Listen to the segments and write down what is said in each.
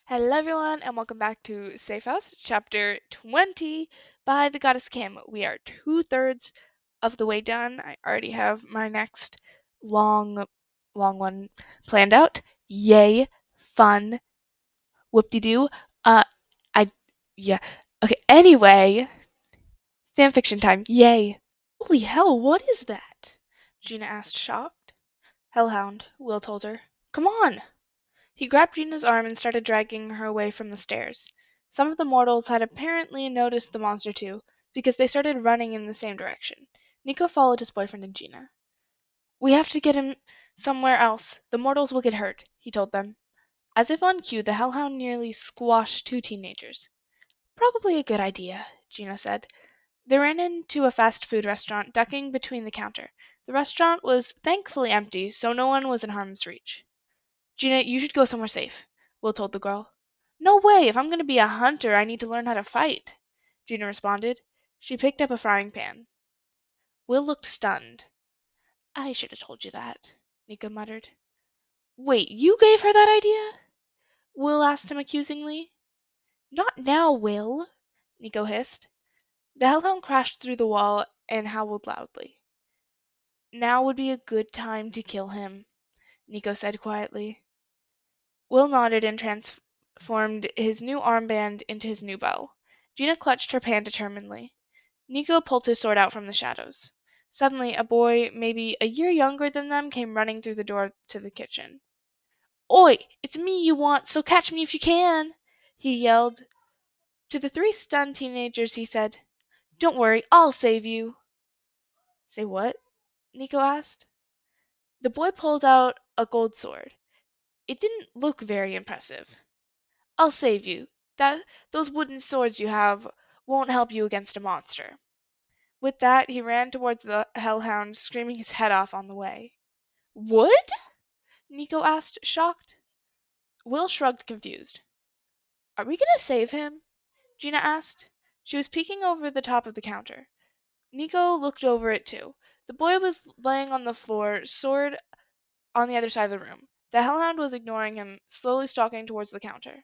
Hello everyone and welcome back to Safe House, chapter 20 by the Goddess Kim. We are 2/3 of the way done. I already have my next long one planned out. Yay, fun, whoop-de-doo. Uh, I, yeah. Okay, anyway, fanfiction time, yay. Holy hell, what is that? Gina asked, shocked. Hellhound, Will told her. Come on! He grabbed Gina's arm and started dragging her away from the stairs. Some of the mortals had apparently noticed the monster too, because they started running in the same direction. Nico followed his boyfriend and Gina. We have to get him somewhere else. The mortals will get hurt, he told them. As if on cue, the hellhound nearly squashed two teenagers. Probably a good idea, Gina said. They ran into a fast food restaurant, ducking between the counter. The restaurant was thankfully empty, so no one was in harm's reach. Gina, you should go somewhere safe, Will told the girl. No way! If I'm going to be a hunter, I need to learn how to fight, Gina responded. She picked up a frying pan. Will looked stunned. I should have told you that, Nika muttered. Wait, you gave her that idea? Will asked him accusingly. Not now, Will, Nico hissed. The hellhound crashed through the wall and howled loudly. Now would be a good time to kill him, Nico said quietly. Will nodded and transformed his new armband into his new bow. Gina clutched her pan determinedly. Nico pulled his sword out from the shadows. Suddenly, a boy, maybe a year younger than them, came running through the door to the kitchen. Oi! It's me you want, so catch me if you can! He yelled. To the three stunned teenagers, he said, Don't worry, I'll save you. Say what? Nico asked. The boy pulled out a gold sword. It didn't look very impressive. I'll save you. Those wooden swords you have won't help you against a monster. With that, he ran towards the hellhound, screaming his head off on the way. Would? Nico asked, shocked. Will shrugged, confused. Are we going to save him? Gina asked. She was peeking over the top of the counter. Nico looked over it too. The boy was laying on the floor, sword on the other side of the room. The hellhound was ignoring him, slowly stalking towards the counter.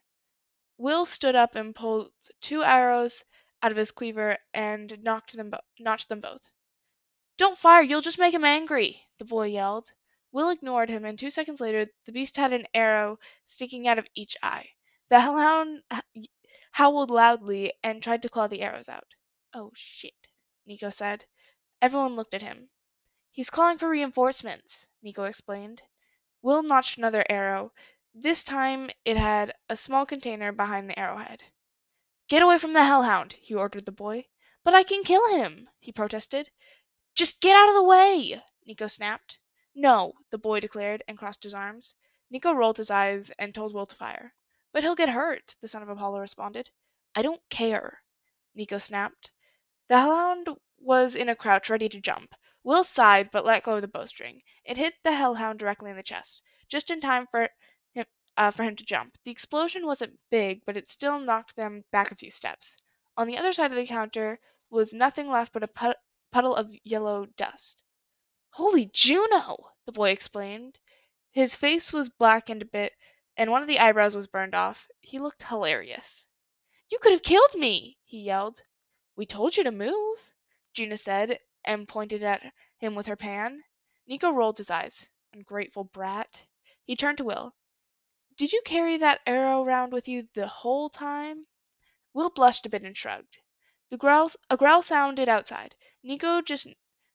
Will stood up and pulled two arrows out of his quiver and notched them both. Don't fire, you'll just make him angry, the boy yelled. Will ignored him, and 2 seconds later the beast had an arrow sticking out of each eye. The hellhound howled loudly and tried to claw the arrows out. Oh shit, Nico said. Everyone looked at him. He's calling for reinforcements, Nico explained. Will notched another arrow. This time it had a small container behind the arrowhead. Get away from the hellhound, he ordered the boy. But I can kill him, he protested. Just get out of the way, Nico snapped. No, the boy declared and crossed his arms. Nico rolled his eyes and told Will to fire. But he'll get hurt, the son of Apollo responded. I don't care, Nico snapped. The hellhound was in a crouch, ready to jump. Will sighed, but let go of the bowstring. It hit the hellhound directly in the chest, just in time for him to jump. The explosion wasn't big, but it still knocked them back a few steps. On the other side of the counter was nothing left but a puddle of yellow dust. Holy Juno! The boy explained. His face was blackened a bit, and one of the eyebrows was burned off. He looked hilarious. You could have killed me! He yelled. We told you to move, Gina said, and pointed at him with her pan. Nico rolled his eyes. Ungrateful brat. He turned to Will. Did you carry that arrow round with you the whole time? Will blushed a bit and shrugged. A growl sounded outside. Nico just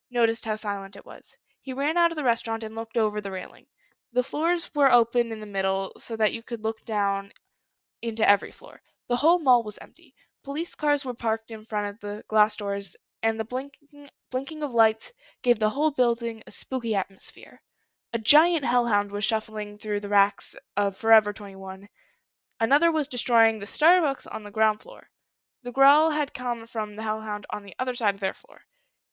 noticed how silent it was. He ran out of the restaurant and looked over the railing. The floors were open in the middle so that you could look down into every floor. The whole mall was empty. Police cars were parked in front of the glass doors, and the blinking of lights gave the whole building a spooky atmosphere. A giant hellhound was shuffling through the racks of Forever 21. Another was destroying the Starbucks on the ground floor. The growl had come from the hellhound on the other side of their floor.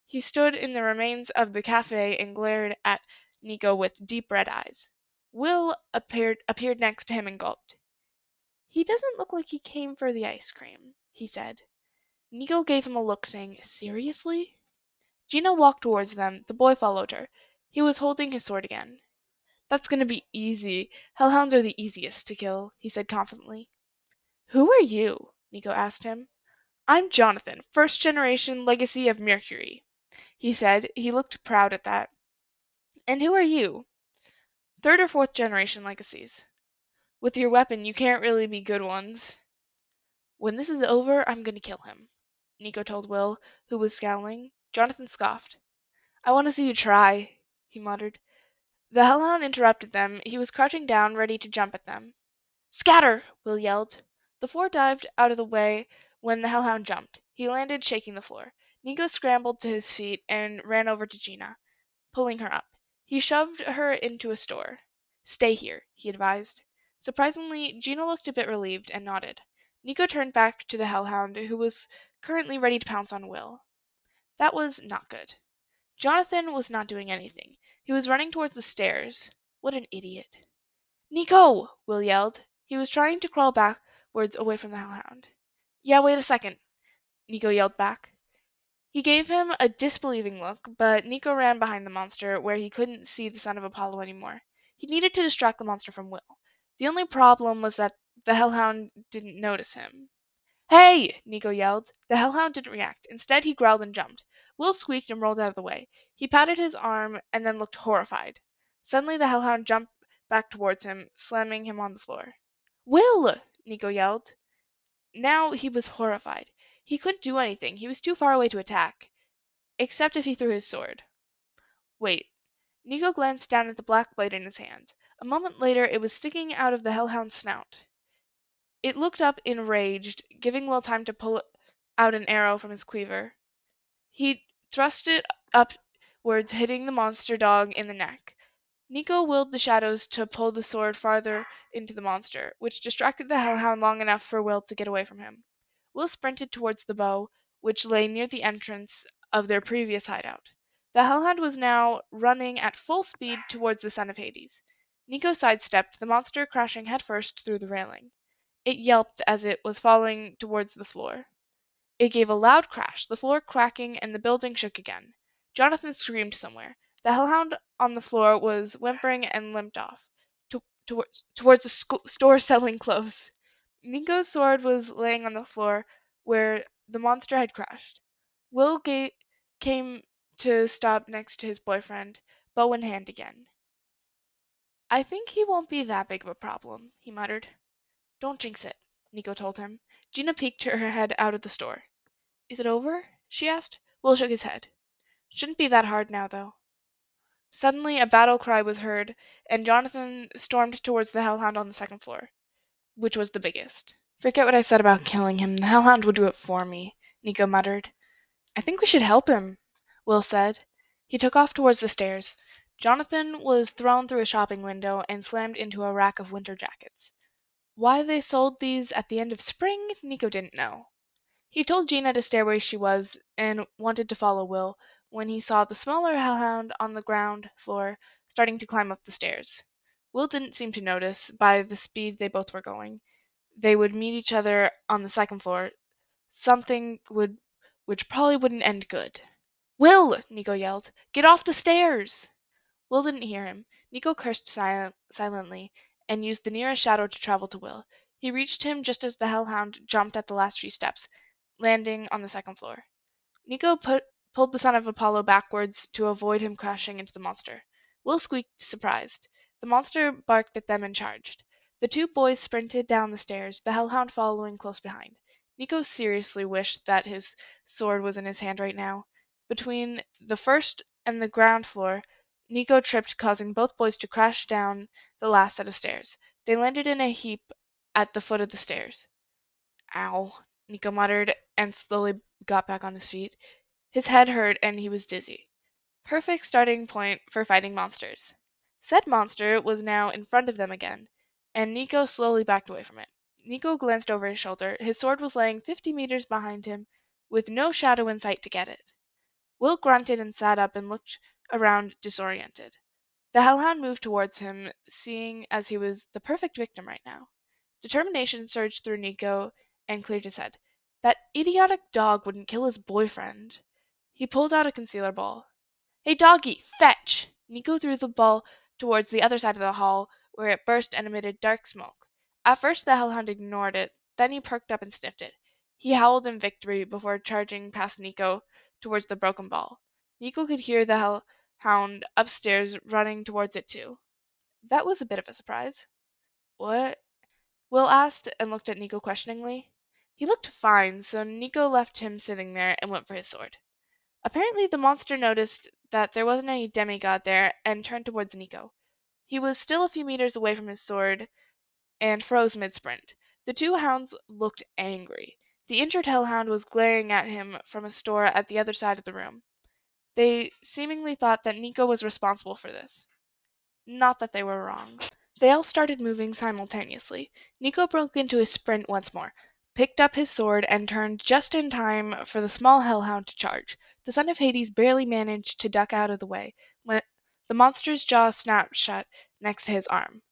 He stood in the remains of the cafe and glared at Nico with deep red eyes. Will appeared next to him and gulped. He doesn't look like he came for the ice cream, he said. Nico gave him a look, saying, Seriously? Gina walked towards them. The boy followed her. He was holding his sword again. That's going to be easy. Hellhounds are the easiest to kill, he said confidently. Who are you? Nico asked him. I'm Jonathan, first generation legacy of Mercury, he said. He looked proud at that. And who are you? Third or fourth generation legacies. With your weapon, you can't really be good ones. When this is over, I'm going to kill him, Nico told Will, who was scowling. Jonathan scoffed. I want to see you try, he muttered. The hellhound interrupted them. He was crouching down, ready to jump at them. Scatter! Will yelled. The four dived out of the way when the hellhound jumped. He landed, shaking the floor. Nico scrambled to his feet and ran over to Gina, pulling her up. He shoved her into a store. Stay here, he advised. Surprisingly, Gina looked a bit relieved and nodded. Nico turned back to the hellhound, who was currently ready to pounce on Will. That was not good. Jonathan was not doing anything. He was running towards the stairs. What an idiot. Nico! Will yelled. He was trying to crawl backwards away from the hellhound. Yeah, wait a second, Nico yelled back. He gave him a disbelieving look, but Nico ran behind the monster, where he couldn't see the son of Apollo anymore. He needed to distract the monster from Will. The only problem was that the hellhound didn't notice him. Hey! Nico yelled. The hellhound didn't react. Instead, he growled and jumped. Will squeaked and rolled out of the way. He patted his arm and then looked horrified. Suddenly, the hellhound jumped back towards him, slamming him on the floor. Will! Nico yelled. Now he was horrified. He couldn't do anything. He was too far away to attack, except if he threw his sword. Wait. Nico glanced down at the black blade in his hand. A moment later, it was sticking out of the hellhound's snout. It looked up enraged, giving Will time to pull out an arrow from his quiver. He thrust it upwards, hitting the monster dog in the neck. Nico willed the shadows to pull the sword farther into the monster, which distracted the hellhound long enough for Will to get away from him. Will sprinted towards the bow, which lay near the entrance of their previous hideout. The hellhound was now running at full speed towards the son of Hades. Nico sidestepped, the monster crashing headfirst through the railing. It yelped as it was falling towards the floor. It gave a loud crash, the floor cracking and the building shook again. Jonathan screamed somewhere. The hellhound on the floor was whimpering and limped off, towards the store selling clothes. Nico's sword was laying on the floor where the monster had crashed. Will came to stop next to his boyfriend, bow in hand again. I think he won't be that big of a problem, he muttered. Don't jinx it, Nico told him. Gina peeked her head out of the store. Is it over? She asked. Will shook his head. Shouldn't be that hard now, though. Suddenly, a battle cry was heard, and Jonathan stormed towards the hellhound on the second floor, which was the biggest. Forget what I said about killing him. The hellhound will do it for me, Nico muttered. I think we should help him, Will said. He took off towards the stairs. Jonathan was thrown through a shopping window and slammed into a rack of winter jackets. Why they sold these at the end of spring, Nico didn't know. He told Gina to stay where she was and wanted to follow Will when he saw the smaller hellhound on the ground floor starting to climb up the stairs. Will didn't seem to notice, by the speed they both were going, they would meet each other on the second floor, which probably wouldn't end good. Will! Nico yelled. Get off the stairs! Will didn't hear him. Nico cursed silently and used the nearest shadow to travel to Will. He reached him just as the hellhound jumped at the last few steps, landing on the second floor. Nico pulled the son of Apollo backwards to avoid him crashing into the monster. Will squeaked, surprised. The monster barked at them and charged. The two boys sprinted down the stairs, the hellhound following close behind. Nico seriously wished that his sword was in his hand right now. Between the first and the ground floor, Nico tripped, causing both boys to crash down the last set of stairs. They landed in a heap at the foot of the stairs. Ow, Nico muttered, and slowly got back on his feet. His head hurt and he was dizzy. Perfect starting point for fighting monsters. Said monster was now in front of them again, and Nico slowly backed away from it. Nico glanced over his shoulder. His sword was laying 50 meters behind him, with no shadow in sight to get it. Will grunted and sat up and looked around disoriented. The hellhound moved towards him, seeing as he was the perfect victim right now. Determination surged through Nico and cleared his head. That idiotic dog wouldn't kill his boyfriend. He pulled out a concealer ball. Hey, doggy, fetch! Nico threw the ball towards the other side of the hall, where it burst and emitted dark smoke. At first the hellhound ignored it, Then he perked up and sniffed it. He howled in victory before charging past Nico towards the broken ball. Nico could hear the hound upstairs running towards it too. That was a bit of a surprise. What? Will asked and looked at Nico questioningly. He looked fine, so Nico left him sitting there and went for his sword. Apparently the monster noticed that there wasn't any demigod there and turned towards Nico. He was still a few meters away from his sword and froze mid-sprint. The two hounds looked angry. The injured hellhound was glaring at him from a store at the other side of the room. They seemingly thought that Nico was responsible for this. Not that they were wrong. They all started moving simultaneously. Nico broke into a sprint once more, picked up his sword, and turned just in time for the small hellhound to charge. The son of Hades barely managed to duck out of the way when the monster's jaw snapped shut next to his arm.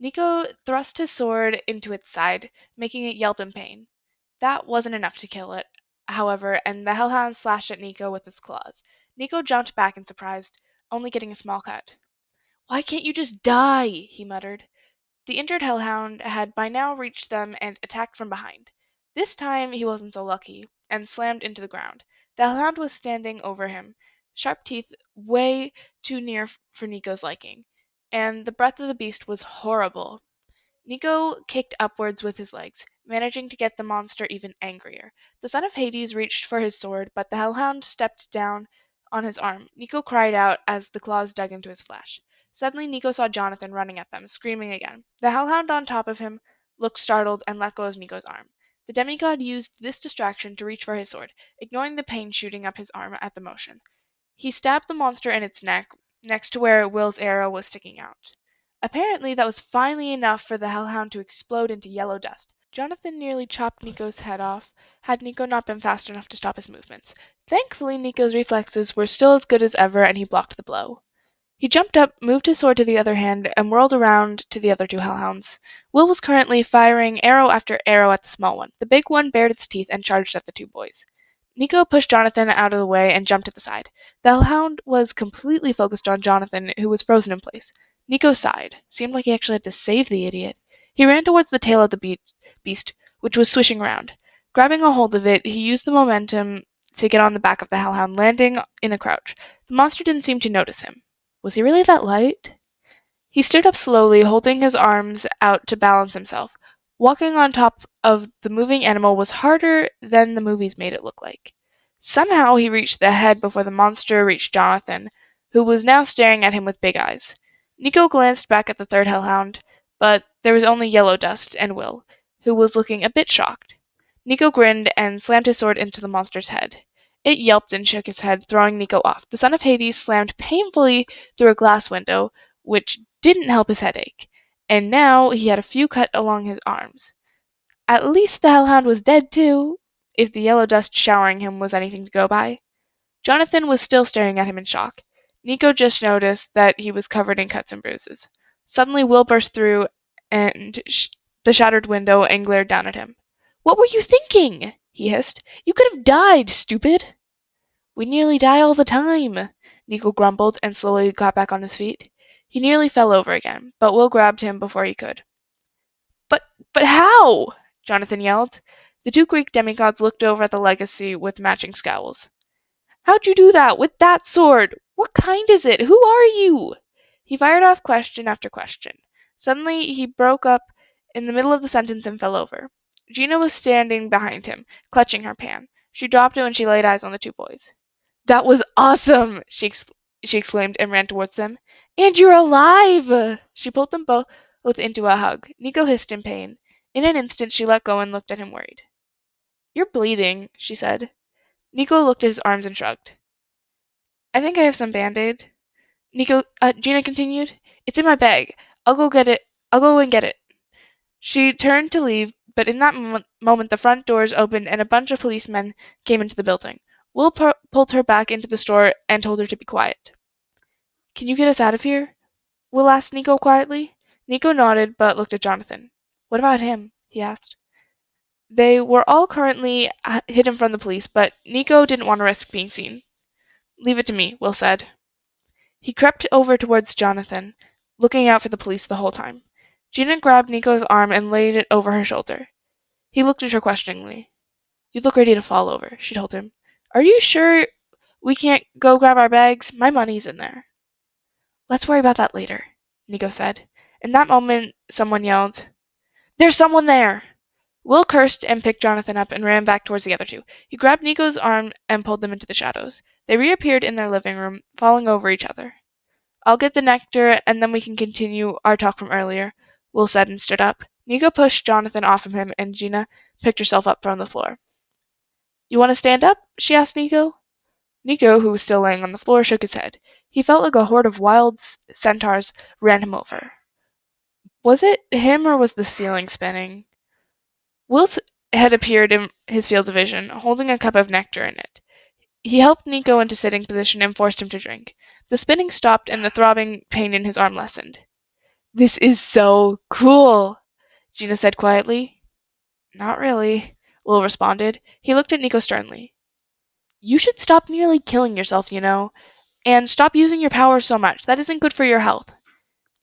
Nico thrust his sword into its side, making it yelp in pain. That wasn't enough to kill it, however, and the hellhound slashed at Nico with its claws. Nico jumped back in surprise, only getting a small cut. "Why can't you just die?" he muttered. The injured hellhound had by now reached them and attacked from behind. This time he wasn't so lucky, and slammed into the ground. The hellhound was standing over him, sharp teeth way too near for Nico's liking, and the breath of the beast was horrible. Nico kicked upwards with his legs, managing to get the monster even angrier. The son of Hades reached for his sword, but the hellhound stepped down on his arm. Nico cried out as the claws dug into his flesh. Suddenly Nico saw Jonathan running at them, screaming again. The hellhound on top of him looked startled and let go of Nico's arm. The demigod used this distraction to reach for his sword, ignoring the pain shooting up his arm at the motion. He stabbed the monster in its neck, next to where Will's arrow was sticking out. Apparently that was finally enough for the hellhound to explode into yellow dust. Jonathan nearly chopped Nico's head off, had Nico not been fast enough to stop his movements. Thankfully Nico's reflexes were still as good as ever and he blocked the blow. He jumped up, moved his sword to the other hand, and whirled around to the other two hellhounds. Will was currently firing arrow after arrow at the small one. The big one bared its teeth and charged at the two boys. Nico pushed Jonathan out of the way and jumped to the side. The hellhound was completely focused on Jonathan, who was frozen in place. Nico sighed. Seemed like he actually had to save the idiot. He ran towards the tail of the beast, which was swishing around. Grabbing a hold of it, he used the momentum to get on the back of the hellhound, landing in a crouch. The monster didn't seem to notice him. Was he really that light? He stood up slowly, holding his arms out to balance himself. Walking on top of the moving animal was harder than the movies made it look like. Somehow he reached the head before the monster reached Jonathan, who was now staring at him with big eyes. Nico glanced back at the third hellhound, but there was only yellow dust and Will, who was looking a bit shocked. Nico grinned and slammed his sword into the monster's head. It yelped and shook its head, throwing Nico off. The son of Hades slammed painfully through a glass window, which didn't help his headache, and now he had a few cut along his arms. At least the hellhound was dead too, if the yellow dust showering him was anything to go by. Jonathan was still staring at him in shock. Nico just noticed that he was covered in cuts and bruises. Suddenly Will burst through and the shattered window and glared down at him. "What were you thinking?" he hissed. "You could have died, stupid." "We nearly die all the time," Nico grumbled and slowly got back on his feet. He nearly fell over again, but Will grabbed him before he could. But but how?" Jonathan yelled. The two Greek demigods looked over at the legacy with matching scowls. "How'd you do that, with that sword? What kind is it? Who are you?" He fired off question after question. Suddenly he broke up in the middle of the sentence and fell over. Gina was standing behind him, clutching her pan. She dropped it when she laid eyes on the two boys. "That was awesome!" she exclaimed and ran towards them. "And you're alive!" She pulled them both into a hug. Nico hissed in pain. In an instant she let go and looked at him worried. "You're bleeding," she said. Nico looked at his arms and shrugged. "I think I have some Band-Aid." Gina continued. "It's in my bag. I'll go get it. I'll go and get it." She turned to leave, but in that moment the front doors opened and a bunch of policemen came into the building. Will pulled her back into the store and told her to be quiet. "Can you get us out of here?" Will asked Nico quietly. Nico nodded but looked at Jonathan. "What about him?" he asked. They were all currently hidden from the police, but Nico didn't want to risk being seen. "Leave it to me," Will said. He crept over towards Jonathan, looking out for the police the whole time. Gina grabbed Nico's arm and laid it over her shoulder. He looked at her questioningly. "You look ready to fall over," she told him. "Are you sure we can't go grab our bags? My money's in there." "Let's worry about that later," Nico said. In that moment, someone yelled, "There's someone there!" Will cursed and picked Jonathan up and ran back towards the other two. He grabbed Nico's arm and pulled them into the shadows. They reappeared in their living room, falling over each other. "I'll get the nectar, and then we can continue our talk from earlier," Will said and stood up. Nico pushed Jonathan off of him, and Gina picked herself up from the floor. "You want to stand up?" she asked Nico. Nico, who was still laying on the floor, shook his head. He felt like a horde of wild centaurs ran him over. Was it him or was the ceiling spinning? Will's head appeared in his field of vision, holding a cup of nectar in it. He helped Nico into sitting position and forced him to drink. The spinning stopped and the throbbing pain in his arm lessened. "This is so cool," Gina said quietly. "Not really," Will responded. He looked at Nico sternly. "You should stop nearly killing yourself, you know, and stop using your powers so much. That isn't good for your health."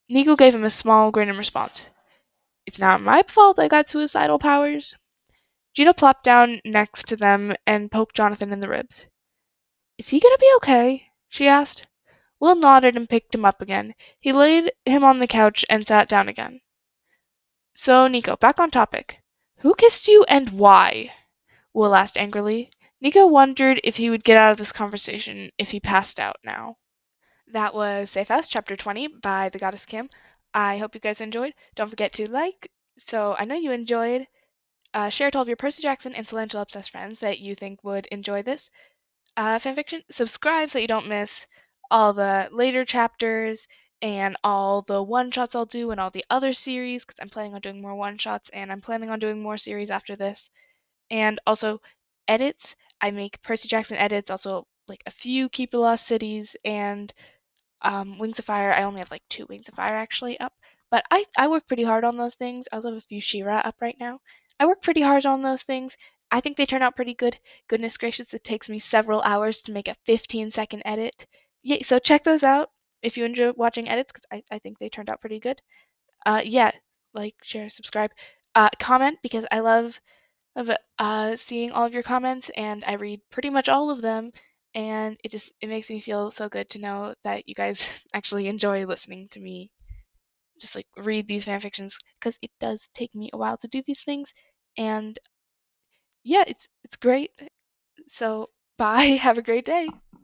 Nico gave him a small grin in response. "It's not my fault I got suicidal powers." Gina plopped down next to them and poked Jonathan in the ribs. "Is he gonna be okay?" she asked. Will nodded and picked him up again. He laid him on the couch and sat down again. "So, Nico, back on topic. Who kissed you and why?" Will asked angrily. Nico wondered if he would get out of this conversation if he passed out now. That was Safe House, Chapter 20 by the Goddess Kim. I hope you guys enjoyed. Don't forget to like, so I know you enjoyed. Share it to all of your Percy Jackson and Solangelo obsessed friends that you think would enjoy this fanfiction. Subscribe so you don't miss all the later chapters and all the one-shots I'll do and all the other series, because I'm planning on doing more one-shots and I'm planning on doing more series after this. And also edits. I make Percy Jackson edits, also like a few Keep the Lost Cities and Wings of Fire. I only have like 2 Wings of Fire actually up, but I work pretty hard on those things. I also have a few She-Ra up right now. I work pretty hard on those things. I think they turn out pretty good. Goodness gracious, it takes me several hours to make a 15-second edit. Yeah, so check those out if you enjoy watching edits, because I think they turned out pretty good. Yeah, like, share, subscribe, comment, because I love seeing all of your comments, and I read pretty much all of them, and it makes me feel so good to know that you guys actually enjoy listening to me just like read these fan fictions, because it does take me a while to do these things, and yeah, it's great. So bye, have a great day.